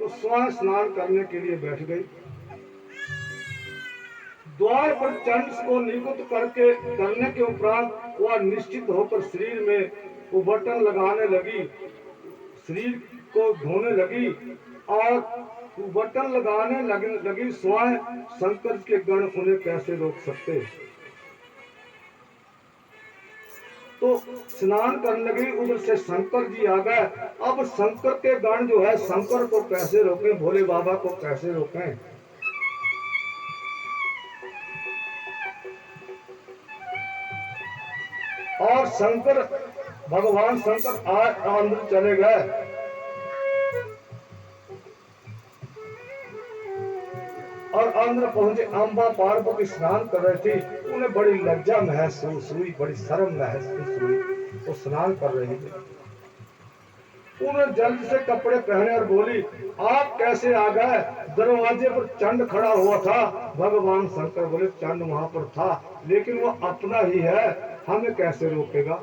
तो स्वयं स्नान करने के लिए बैठ गई। द्वार पर चंड को नियुक्त करने के उपरांत वह निश्चित होकर शरीर में उबटन लगाने लगी, शरीर को धोने लगी और उबटन लगाने लगी। स्वयं शंकर के गण उन्हें कैसे रोक सकते। तो स्नान करने लगी, उधर से शंकर जी आ गए। अब शंकर के गण जो है शंकर को कैसे रोके, भोले बाबा को कैसे रोकें। और शंकर भगवान शंकर अंदर चले गए और अंदर पहुंचे। अम्बा पार्वती स्नान कर रही थी, उन्हें बड़ी लज्जा महसूस हुई, बड़ी शर्म महसूस हुई। वो स्नान कर रही थी, उन्हें जल्द से कपड़े पहने और बोली, आप कैसे आ गए। दरवाजे पर चंड खड़ा हुआ था। भगवान शंकर बोले, चंड वहां पर था लेकिन वो अपना ही है, हमें कैसे रोकेगा।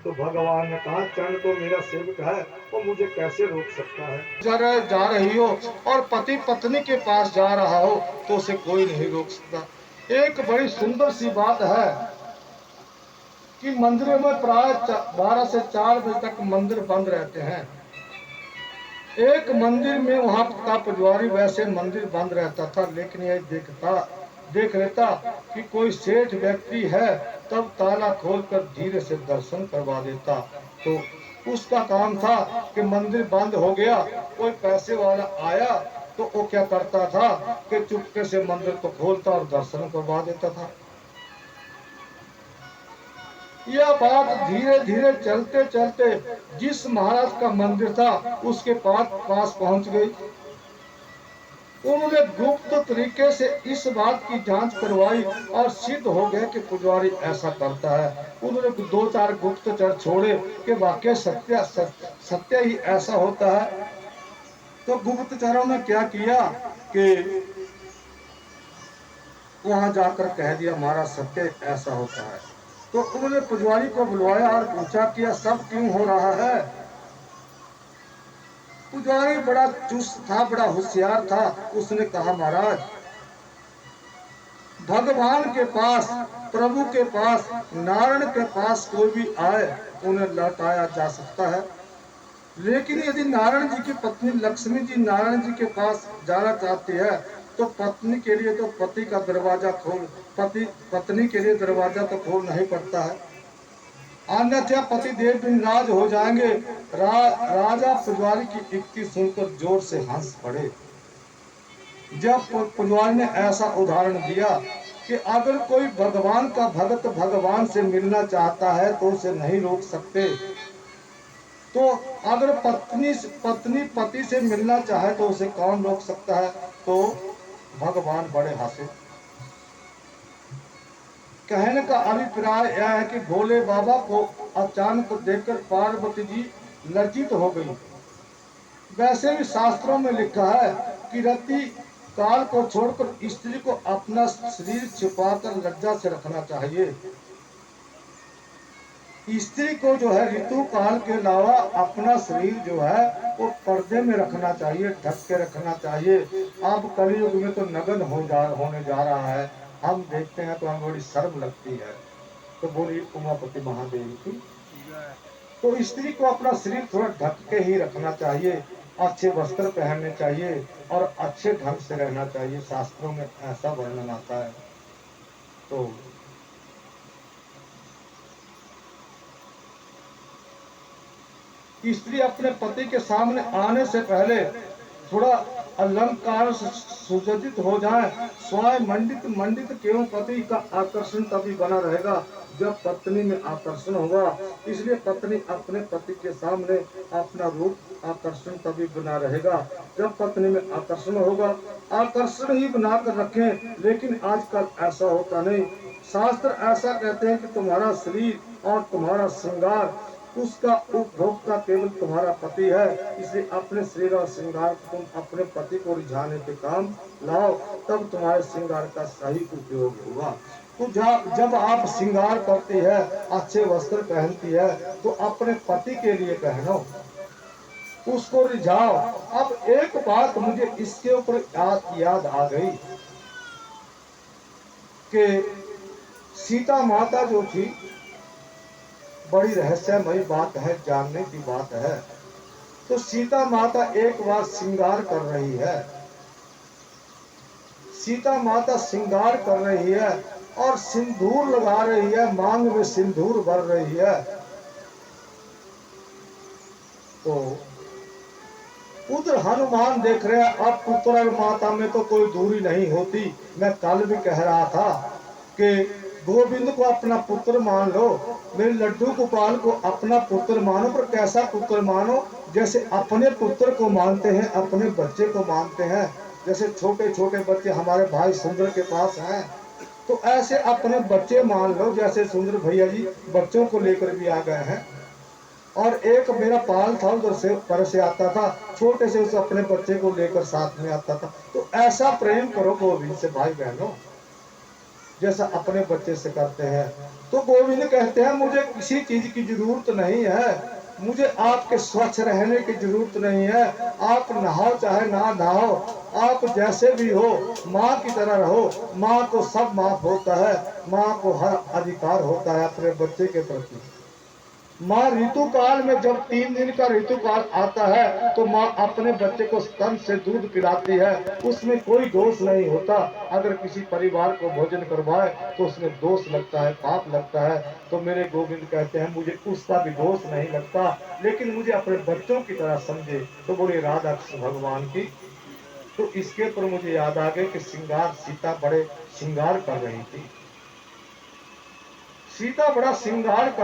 तो भगवान ने कहा, चंड तो मेरा सेवक है, वो मुझे कैसे रोक सकता है। जा रही हो और पति पत्नी के पास जा रहा हो तो उसे कोई नहीं रोक सकता। एक बड़ी सुंदर सी बात है कि मंदिरों में प्राय 12 से 4 बजे तक मंदिर बंद रहते हैं। एक मंदिर में वहां का पुजारी वैसे मंदिर बंद रहता था, लेकिन यह देख लेता कि कोई सेठ व्यक्ति है, तब ताला खोलकर धीरे से दर्शन करवा देता। तो उसका काम था कि मंदिर बंद हो गया, कोई पैसे वाला आया तो वो क्या करता था कि चुपके से मंदिर को खोलता और दर्शन करवा देता था। यह बात धीरे धीरे चलते चलते जिस महाराज का मंदिर था उसके पास पहुंच गई। उन्होंने गुप्त तरीके से इस बात की जांच करवाई और सिद्ध हो गया कि पुजारी ऐसा करता है। उन्होंने 2-4 गुप्तचर छोड़े कि वाकई सत्य ही ऐसा होता है। तो गुप्तचरों ने क्या किया कि वहां जाकर कह दिया, हमारा सत्य ऐसा होता है। तो उन्होंने पुजारी को बुलवाया और पूछा कि यह सब क्यों हो रहा है। पुजारी बड़ा चुस्त था, बड़ा होशियार था। उसने कहा, महाराज, भगवान के पास, प्रभु के पास, नारायण के पास कोई भी आए उन्हें लौटाया जा सकता है, लेकिन यदि नारायण जी की पत्नी लक्ष्मी जी नारायण जी के पास जाना चाहती है तो पत्नी के लिए तो पति का दरवाजा पत्नी के लिए दरवाजा तो खोलना ही पड़ता है, अन्यथा पति देव भी नाराज हो जाएंगे। राजा पुजारी की युक्ति सुनकर जोर से हंस पड़े। जब पुजारी ने ऐसा उदाहरण दिया कि अगर कोई भगवान का भक्त भगवान से मिलना चाहता है तो उसे नहीं रोक सकते, तो अगर पत्नी पति से मिलना चाहे तो उसे कौन रोक सकता है। तो भगवान बड़े हंसे। कहने का अभिप्राय यह है कि भोले बाबा को अचानक देखकर पार्वती जी लज्जित हो गई। वैसे भी शास्त्रों में लिखा है कि रति काल को छोड़कर स्त्री को अपना शरीर छिपाकर लज्जा से रखना चाहिए। स्त्री को जो है ऋतु काल के अलावा अपना शरीर जो है वो पर्दे में रखना चाहिए, ढक के रखना चाहिए। अब कलयुग में तो नग्न होने जा रहा है, हम देखते हैं तो हमें बड़ी शर्म लगती है। तो बोली उमापति महादेव की, तो स्त्री को अपना शरीर थोड़ा ढक के ही रखना चाहिए, अच्छे वस्त्र पहनने चाहिए और अच्छे ढंग से रहना चाहिए। शास्त्रों में ऐसा वर्णन आता है। तो स्त्री अपने पति के सामने आने से पहले थोड़ा अलंकार सुसज्जित हो जाए, स्वयं मंडित केवल पति का आकर्षण तभी बना रहेगा जब पत्नी में आकर्षण होगा। इसलिए पत्नी अपने पति के सामने अपना रूप आकर्षण तभी बना रहेगा जब पत्नी में आकर्षण होगा। आकर्षण ही बनाकर रखें, लेकिन आजकल ऐसा होता नहीं। शास्त्र ऐसा कहते हैं कि तुम्हारा शरीर और तुम्हारा श्रृंगार उसका उपभोक्ता केवल तुम्हारा पति है। इसलिए अपने शरीर और श्रृंगार तुम अपने पति को रिझाने के काम लाओ, तब तुम्हारे श्रृंगार का सही उपयोग होगा। तो जब आप श्रृंगार करती है, अच्छे वस्त्र पहनती है, तो अपने पति के लिए पहनो। उसको रिझाओ। अब एक बात मुझे इसके ऊपर याद आ गई कि सीता माता जो थी, बड़ी रहस्यमयी बात है, जानने की बात है। तो सीता माता एक बार श्रृंगार कर रही है, सीता माता श्रृंगार कर रही है और सिंदूर लगा रही है, मांग में सिंदूर भर रही है। तो उधर हनुमान देख रहे हैं। अब पुत्र और माता में तो कोई दूरी नहीं होती। मैं कल भी कह रहा था कि गोविंद को अपना पुत्र मान लो, मेरे लड्डू गोपाल को अपना पुत्र मानो, पर कैसा पुत्र मानो? जैसे अपने पुत्र को मानते हैं, अपने बच्चे को मानते हैं। जैसे छोटे छोटे बच्चे हमारे भाई सुंदर के पास हैं, तो ऐसे अपने बच्चे मान लो। जैसे सुंदर भैया जी बच्चों को लेकर भी आ गए हैं। और एक मेरा पाल था, उधर से पर से आता था, छोटे से उस अपने बच्चे को लेकर साथ में आता था। तो ऐसा प्रेम करो गोविंद से भाई बहनों, जैसा अपने बच्चे से करते हैं। तो गोविंद कहते हैं मुझे किसी चीज की जरूरत नहीं है, मुझे आपके स्वच्छ रहने की जरूरत नहीं है। आप नहाओ चाहे ना नहाओ, आप जैसे भी हो, माँ की तरह रहो। माँ को सब माफ होता है, माँ को हर अधिकार होता है अपने बच्चे के प्रति। माँ ऋतु काल में जब 3 दिन का ऋतु काल आता है, तो माँ अपने बच्चे को स्तन से दूध पिलाती है, उसमें कोई दोष नहीं होता। अगर किसी परिवार को भोजन करवाए तो उसमें दोष लगता है, पाप लगता है। तो मेरे गोविंद कहते हैं मुझे उसका भी दोष नहीं लगता, लेकिन मुझे अपने बच्चों की तरह समझे। तो बोले राधा कृष्ण भगवान की। तो इसके ऊपर मुझे याद आ गया कि श्रृंगार, सीता बड़े श्रृंगार कर रही थी, सीता बड़ा श्रृंगार कर